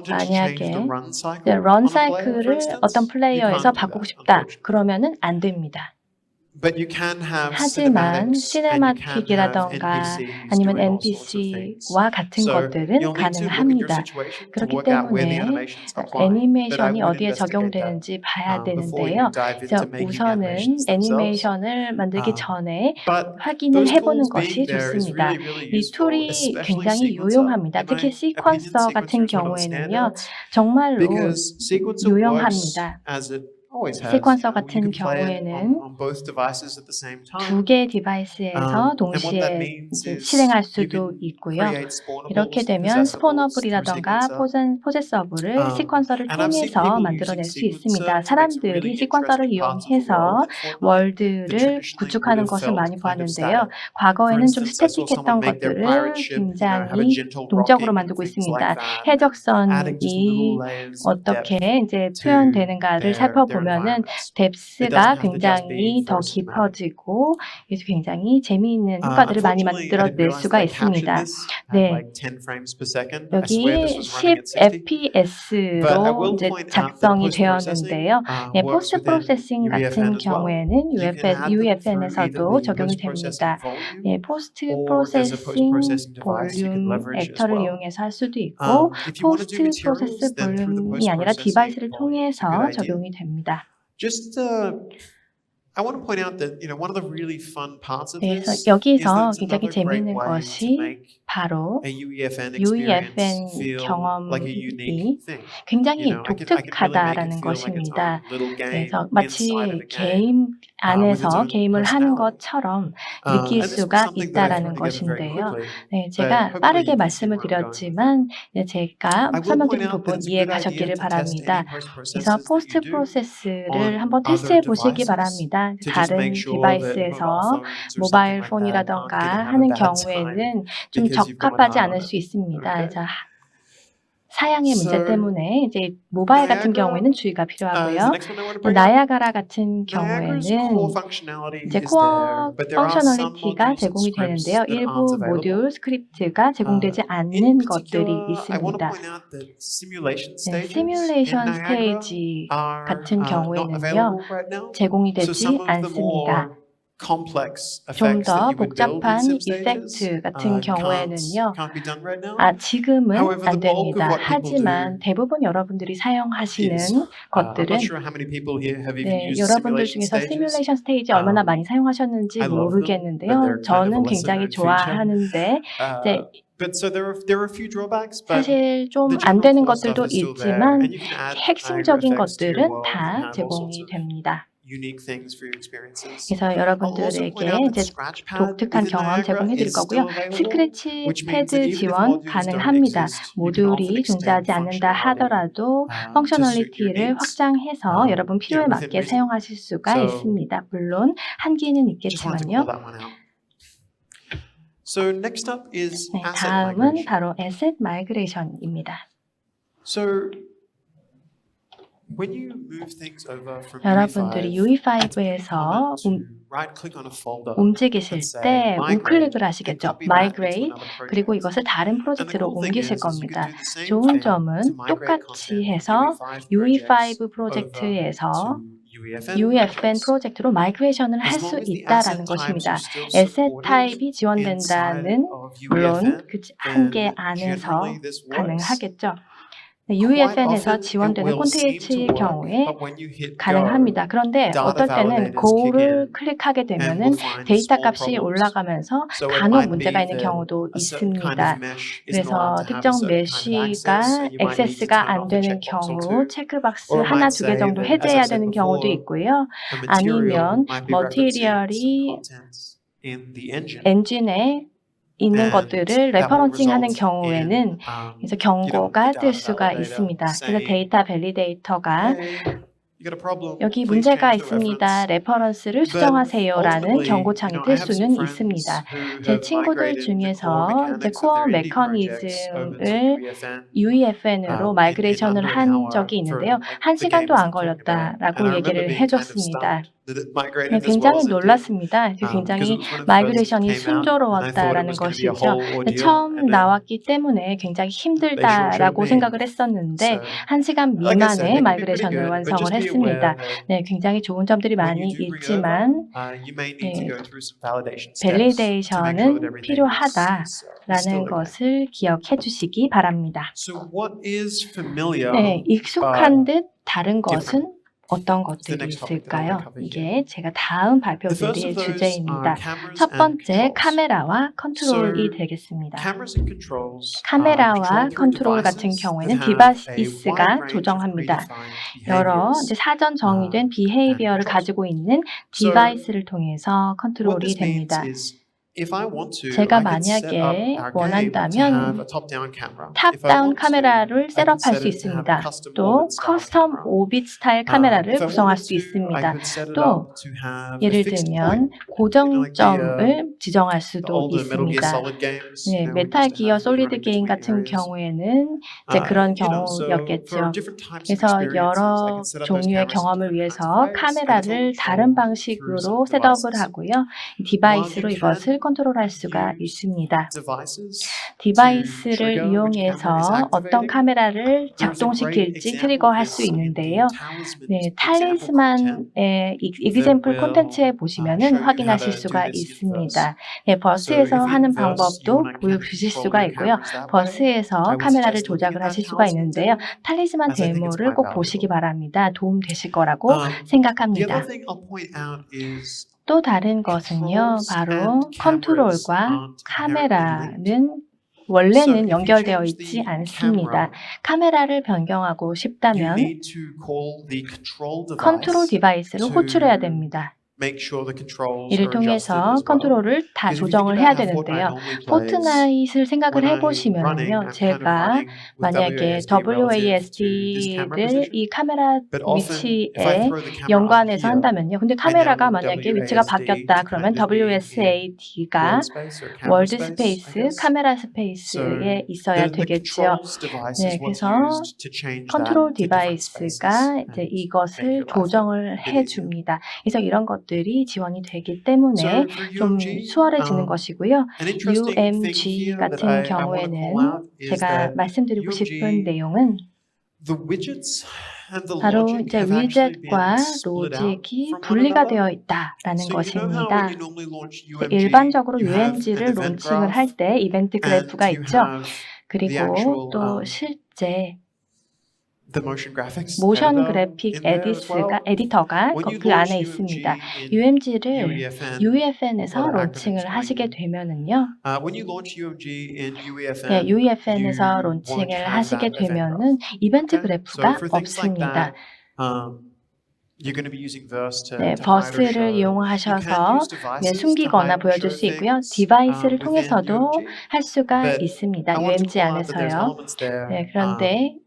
만약에 런 사이클을 어떤 플레이어에서 바꾸고 싶다 그러면은 안 됩니다. 하지만 시네마틱이라던가 아니면 NPC와 같은 것들은 가능합니다. 그렇기 때문에 애니메이션이 어디에 적용되는지 봐야 되는데요. 그래서 우선은 애니메이션을 만들기 전에 확인을 해보는 것이 좋습니다. 이 툴이 굉장히 유용합니다. 특히 시퀀서 같은 경우에는요, 정말로 유용합니다. 시퀀서 같은 경우에는 두 개의 디바이스에서 동시에 이제 실행할 수도 있고요. 이렇게 되면 스포너블이라던가 포제서블을 시퀀서를 통해서 만들어낼 수 있습니다. 사람들이 시퀀서를 이용해서 월드를 구축하는 것을 많이 보았는데요. 과거에는 좀 스태틱했던 것들을 굉장히 동적으로 만들고 있습니다. 해적선이 어떻게 이제 표현되는가를 살펴보면은 뎁스가 굉장히 더 깊어지고 그래서 굉장히 재미있는 효과들을 많이 만들어낼 수가 있습니다. 네, 여기 10 FPS로 이제 작성이 되었는데요. 네, 포스트 프로세싱 같은 경우에는 UEFN에서도 적용이 됩니다. 네, 포스트 프로세싱 볼륨 액터를 이용해서 할 수도 있고 포스트 프로세스 볼륨이 아니라 디바이스를 통해서 적용이 됩니다. 그래서 여기서 굉장히 재미있는 것이 바로 UEFN 경험이 굉장히 독특하다라는 것입니다. 그래서 마치 게임 안에서 게임을 하는 것처럼 느낄 수가 있다라는 것인데요. 네, 제가 빠르게 말씀을 드렸지만 제가 설명드린 부분 이해 가셨기를 바랍니다. 그래서 포스트 프로세스를 한번 테스트해 보시기 바랍니다. 다른 디바이스에서 모바일 폰이라던가 하는 경우에는 좀 적합하지 않을 수 있습니다. 그래서 사양의 문제 때문에 이제 모바일 같은 경우에는 주의가 필요하고요. 나야가라 같은 경우에는 이제 코어 펑셔널리티가 제공이 되는데요. 일부 모듈 스크립트가 제공되지 않는 것들이 있습니다. 네, 시뮬레이션 스테이지 같은 경우에는요, 제공이 되지 않습니다. 좀 더 복잡한 이펙트 같은 경우에는요, 지금은 안 됩니다. 하지만 대부분 여러분들이 사용하시는 것들은 여러분들 중에서 시뮬레이션 스테이지 얼마나 많이 사용하셨는지 모르겠는데요. 저는 굉장히 좋아하는데 사실 좀 안 되는 것들도 있지만 핵심적인 것들은 다 제공이 됩니다. 그래서 여러분들에게 이제 독특한 경험 제공해 드릴 거고요. 스크래치 패드 지원 가능합니다. 모듈이 존재하지 않는다 하더라도 펑셔널리티를 확장해서 여러분 필요에 맞게 사용하실 수가 있습니다. 물론 한계는 있겠지만요. 네, 다음은 바로 Asset Migration입니다. When you move things over from 여러분들이 UE5에서 움직이실 때 우클릭을 하시겠죠. Migrate, 그리고 이것을 다른 프로젝트로 옮기실 겁니다. 좋은 점은 똑같이 해서 UE5 프로젝트에서 UEFN 프로젝트로 마이그레이션을 할 수 있다라는 것입니다. 에셋 타입이 지원된다는 물론 그 한계 안에서 가능하겠죠. UEFN에서 지원되는 콘텐츠의 경우에 가능합니다. 그런데 어떨 때는 Go를 클릭하게 되면은 데이터 값이 올라가면서 간혹 문제가 있는 경우도 있습니다. 그래서 특정 메쉬가 액세스가 안 되는 경우 체크박스 하나, 두 개 정도 해제해야 되는 경우도 있고요. 아니면 머티리얼이 엔진에 있는 것들을 레퍼런싱하는 경우에는 그래서 경고가 뜰 수가 있습니다. 그래서 데이터 밸리데이터가 여기 문제가 있습니다. 레퍼런스를 수정하세요라는 경고창이 뜰 수는 있습니다. 제 친구들 중에서 이제 코어 메커니즘을 UEFN으로 마이그레이션을 한 적이 있는데요. 1시간도 안 걸렸다라고 얘기를 해줬습니다. 굉장히 놀랐습니다. 굉장히 마이그레이션이 순조로웠다라는 것이죠. 처음 나왔기 때문에 굉장히 힘들다라고 생각을 했었는데 1시간 미만에 마이그레이션을 완성을 했습니다. 네, 굉장히 좋은 점들이 많이 있지만 밸리데이션은 필요하다라는 것을 기억해 주시기 바랍니다. 네, 익숙한 듯 다른 것은 어떤 것들이 있을까요? 이게 제가 다음 발표드릴 주제입니다. 첫 번째, 카메라와 컨트롤이 되겠습니다. 카메라와 컨트롤 같은 경우에는 디바이스가 조정합니다. 여러 이제 사전 정의된 비헤이비어를 가지고 있는 디바이스를 통해서 컨트롤이 됩니다. 제가 만약에 원한다면 탑다운 카메라를 셋업할 수 있습니다. 또 커스텀 오빗 스타일 카메라를 구성할 수 있습니다. 또 예를 들면 고정점을 지정할 수도 있습니다. 네, 메탈 기어 솔리드 게임 같은 경우에는 이제 그런 경우였겠죠. 그래서 여러 종류의 경험을 위해서 카메라를 다른 방식으로 셋업을 하고요. 디바이스로 이것을 컨트롤할 수가 있습니다. 디바이스를 이용해서 어떤 카메라를 작동시킬지 트리거할 수 있는데요. 네, 탈리스만의 이그젬플 콘텐츠에 보시면은 확인하실 수가 있습니다. 네, 버스에서 하는 방법도 보여주실 수가 있고요. 버스에서 카메라를 조작을 하실 수가 있는데요. 탈리스만 데모를 꼭 보시기 바랍니다. 도움 되실 거라고 생각합니다. 또 다른 것은요, 바로 컨트롤과 카메라는 원래는 연결되어 있지 않습니다. 카메라를 변경하고 싶다면 컨트롤 디바이스를 호출해야 됩니다. 이를 통해서 컨트롤을 다 조정을 해야 되는데요. 포트나잇을 생각을 해보시면요. 제가 만약에 WASD를 이 카메라 위치에 연관해서 한다면요. 근데 카메라가 만약에 위치가 바뀌었다 그러면 WSAD가 월드 스페이스, 카메라 스페이스에 있어야 되겠죠. 네, 그래서 컨트롤 디바이스가 이제 이것을 조정을 해줍니다. 그래서 이런 것들이 지원이 되기 때문에 좀 수월해지는 것이고요. UMG 같은 경우에는 제가 말씀드리고 싶은 내용은 바로 이제 위젯과 로직이 분리가 되어 있다라는 것입니다. 일반적으로 UMG를 론칭을 할 때 이벤트 그래프가 있죠. 그리고 또 실제 모션 그래픽 에디터가 그 안에 있습니다. UMG를 UEFN에서 론칭을 하시게 되면은요. 네, UEFN에서 론칭을 하시게 되면은 이벤트 그래프가 없습니다. 네, 버스를 이용하셔서 숨기거나 보여줄 수 있고요. 디바이스를 통해서도 할 수가 있습니다. UMG 안에서요. 네, 그런데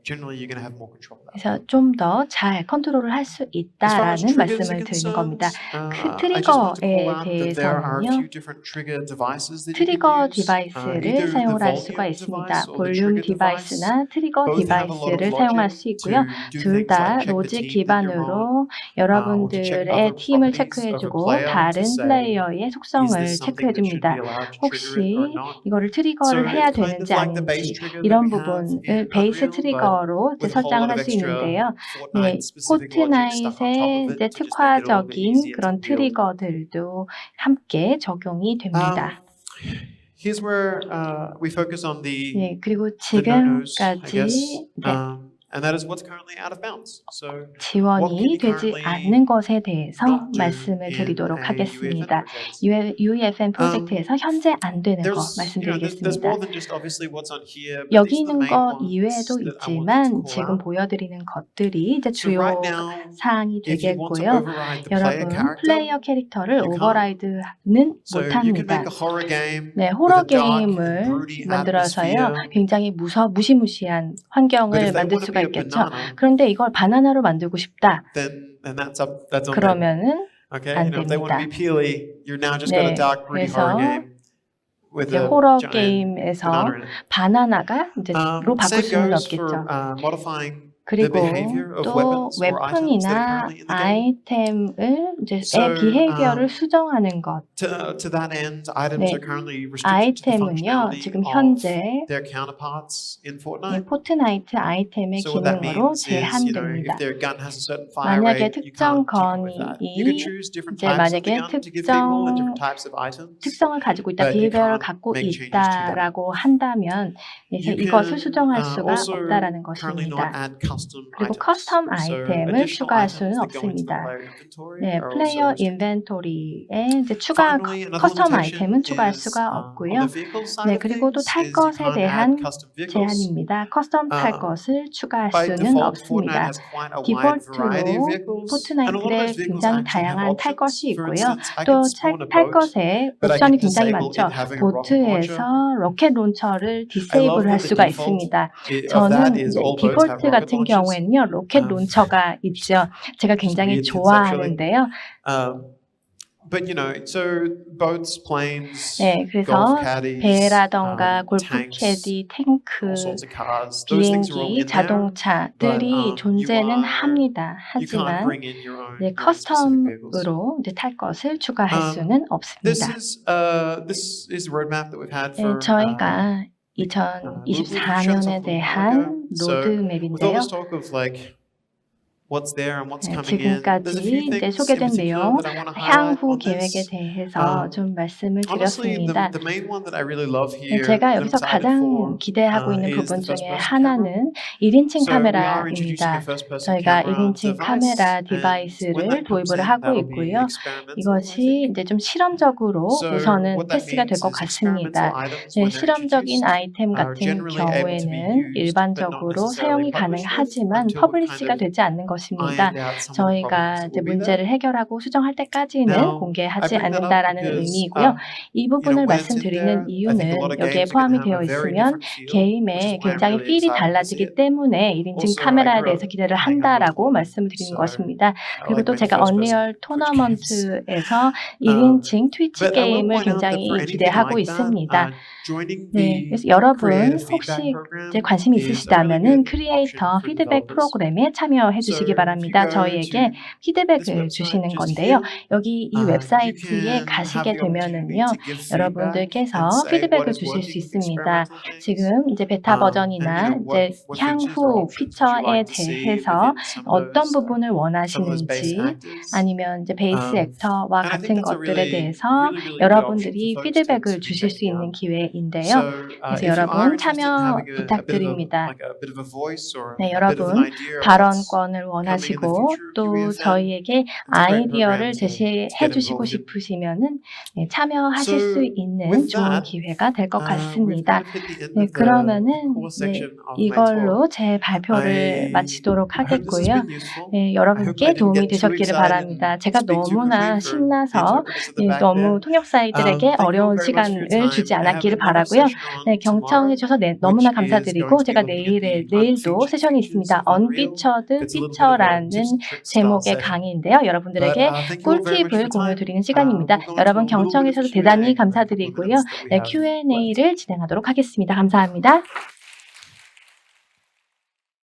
generally you're going to have more control of that. 그래서 좀 더 잘 컨트롤을 할 수 As far as 있다라는 triggers are 말씀을 드리는 겁니다. concerned, 그 I just want to 트리거에 call out that there are a 대해서는요. few different trigger devices that you can 트리거 use. 디바이스를 Either the 사용을 할 수가 volume 있습니다. device or the 볼륨 trigger device. 디바이스나 트리거 Both have a lot of 디바이스를 사용할 수 logic 있고요. to do 둘 things 다 like check the 로직 team that you're on, 기반으로 or to check 여러분들의 other 팀을 properties of a 체크해주고 player to 다른 say, 플레이어의 is 속성을 this something that should 체크해줍니다. be allowed to trigger it 혹시 or not? 이거를 So 트리거를 해야 it's kind 되는지 of like the base 아닌지 trigger that 이런 we have 부분을 in 베이스 Unreal, but 트리거로 이제 with a whole 설정을 lot 할 of 수 extra 있는데요. 네, Fortnite specific logic stuck on top 포트나잇의 of 이제 it to just make it a little bit 특화적인 easier 그런 to wield. 트리거들도 함께 적용이 됩니다. Here's where we focus on 네, 그리고 the no-nos, I 지금까지 guess, 네, and that is what's currently out of bounds. So what can 지원이 you 되지 currently 않는 것에 대해서 not do 말씀을 in 드리도록 a 하겠습니다. UEFN project? UEFN 프로젝트에서 현재 안 되는 거 There's 말씀드리겠습니다. more than just obviously what's on here, but 여기 these are the 있는 main 거 ones 이외에도 that I wanted to 있지만 call 지금 out. 보여드리는 것들이 이제 So 주요 right now, 사항이 if you want to 되겠고요. override the player 여러분 character, 플레이어 캐릭터를 you can't. 오버라이드는 So you can 못합니다. make a horror game 네, with 호러 a dark and 게임을 broody 만들어서요. atmosphere. 굉장히 무시무시한 But 환경을 if they 만들 want to 수가 be a 있겠죠. banana, 그런데 이걸 바나나로 만들고 싶다. then that's on them. 그러면은 Okay, 안 if they want to 됩니다. be peely, you're now just got a 네, dark, broody horror 그래서 game with 이제 a 호러 giant 게임에서 banana in it. 바나나가 이제로 바꿀 Same 수는 goes for 없겠죠. modifying the 그리고 behavior of 또 weapons or items that are 웨폰이나 currently in the game. 아이템을 이제 So, 비헤이비어를 수정하는 것. To that end, items 네, are currently restricted to the 아이템은요, functionality 지금 of 현재 their counterparts in 네, Fortnite. 포트나이트 아이템의 So what that 기능으로 means is, if 제한됩니다. their gun has a certain fire 만약에 rate, you 특정 can't tinker with that. You can 건이 choose different 이제 types of the 만약에 gun to give people and different 특정 types of items. 특성을 가지고 있다, But you 비헤이비어를 can't 갖고 make changes to that. 있다라고 한다면 이제 You 이것을 can 수정할 수가 also 없다라는 currently not 것입니다. add custom 그리고 items. 커스텀 So 아이템을 additional 추가할 items 수는 that go into the 없습니다. player inventory 네, are also 플레이어 restricted. 인벤토리에 이제 추가 Finally, another 커스텀 limitation 아이템은 추가할 is 수가 on 없고요. the vehicle side 네, of 그리고 또 things 탈 is you 것에 can't 대한 add custom vehicles. 제한입니다. 커스텀 탈 Uh, 것을 추가할 By 수는 default, Fortnite 없습니다. has quite a wide variety of 디폴트로 vehicles, and a lot of 포트나이트에 those vehicles 굉장히 actually have 다양한 탈 options. 것이 For 있고요. instance, I 또 can spawn a 탈 boat, 것에 but I 옵션이 can 굉장히 disable 많죠. it having a rocket launcher. 보트에서 로켓 론처를 I love 디세이블 할 that the 수가 default 있습니다. of 저는 that is 이제 all boats have 디폴트 rocket 같은 launchers. 경우에는요, 로켓 론처가 있죠. 제가 굉장히 weird conceptually. 좋아하는데요. But you know, so boats, planes, 네, 그래서 golf caddies, 배라던가 골프 tanks, 캐디, 탱크, all sorts of cars. Those things are all 비행기, in there. 자동차들이 but, 존재는 you 합니다. You can't 하지만 bring in your own 네, specific vehicles. 커스텀으로 이제 탈 것을 추가할 수는 This 없습니다. is a roadmap that we've had 네, for. 저희가 we'll show 2024년에 something 대한 So with all 로드맵인데요. this talk of like what's there and what's 네, coming in, there's a few 지금까지 이제 things in 소개된 particular 내용, that I want to highlight 향후 on 계획에 this. 대해서 좀 말씀을 Honestly, 드렸습니다. the main one that I really love 네, here, 제가 that I'm 여기서 excited 가장 for, 기대하고 있는 is 부분 the first 중에 person 하나는 1인칭 So we are introducing 카메라입니다. a first-person 저희가 camera 1인칭 device, 카메라 and when 디바이스를 that comes 도입을 in, 하고 that'll be 있고요. experimental, I 이것이 think. 이제 좀 실험적으로 So 우선은 what that 테스트가 될 means 것 is experimental 같습니다. items 네, when they're 실험적인 introduced 아이템 are 같은 generally able to be 경우에는 used, but not 일반적으로 necessarily 사용이 published with 가능하지만 until we've 퍼블리시가 kind of 되지 않는 것입니다. ironed out some of the problems 저희가 that 이제 will be there. 문제를 해결하고 수정할 때까지는 Now, I 공개하지 bring that up 않는다라는 because 의미이고요. 이 부분을 when it's in 말씀드리는 there, I think a 이유는 lot of 여기에 games are 포함이 going to 되어 have a very 있으면 different feel, which is 게임에 why I'm 굉장히 really 필이 excited to see 달라지기 it. 때문에 1인칭 Also, I 카메라에 grew 대해서 up 기대를 playing Unreal 한다라고 Tournament, 말씀드리는 so 것입니다. I 그리고 like 또 making 제가 first-person 언리얼 Twitch games. 토너먼트에서 1인칭 트위치 But I will 게임을 point out that 굉장히 for anything 기대하고 like that, 있습니다. joining 네, the 그래서 여러분 creative 혹시 feedback program 이제 관심이 is a really 있으시다면은 good 크리에이터 option for 피드백 developers. 프로그램에 참여해 So 주시기 if you 바랍니다. go 저희에게 to this 피드백을 website 주시는 just 건데요. here, 여기 이 you 웹사이트에 can 가시게 have the opportunity 되면은요, to give feedback 여러분들께서 and say what 피드백을 is 주실 수 working with 있습니다. experimental things. 지금 이제 베타 And 버전이나 what 이제 features or 향후 options would you 피처에 like to see 대해서 within some of 어떤 those 부분을 base 원하시는지 actors. 아니면 이제 베이스 액터와 And I 같은 think that's a 것들에 really, 대해서 really, really good option 여러분들이 for folks 피드백을 to be 주실 수 checking 있는 out. 기회인데요. So, 그래서 if you are 여러분 interested in 참여 having a bit of 부탁드립니다. a bit of a voice or 네, a bit of an 여러분 idea of what's 발언권을 coming in the 원하시고 future of 또 UEFN, 저희에게 it's a great 아이디어를 program to 제시해 get 주시고 involved in. 싶으시면은 네, 참여하실 So, 수 있는 with 좋은 that, 기회가 될 것 we've 같습니다. kind of hit the end 네, of the 그러면은 core 네, section of my talk. 이걸로 제 발표를 I 마치도록 hope this has 하겠고요. been useful. 네, I hope I 여러분께 didn't 도움이 get too 되셨기를 excited 바랍니다. and 제가 speak too 너무나 quickly for the 신나서 interpreters at the back 너무 there. 통역사이들에게 Thank you all 어려운 very much for your 시간을 time. 주지 I 않았기를 haven't 바라고요. 네, 경청해 주셔서 너무나 감사드리고 제가 내일도 세션이 있습니다. Unfeatured Feature라는 제목의 강의인데요. 여러분들에게 꿀팁을 공유 드리는 시간입니다. 여러분 경청해 주셔서 대단히 감사드리고요. 네, Q&A를 진행하도록 하겠습니다. 감사합니다.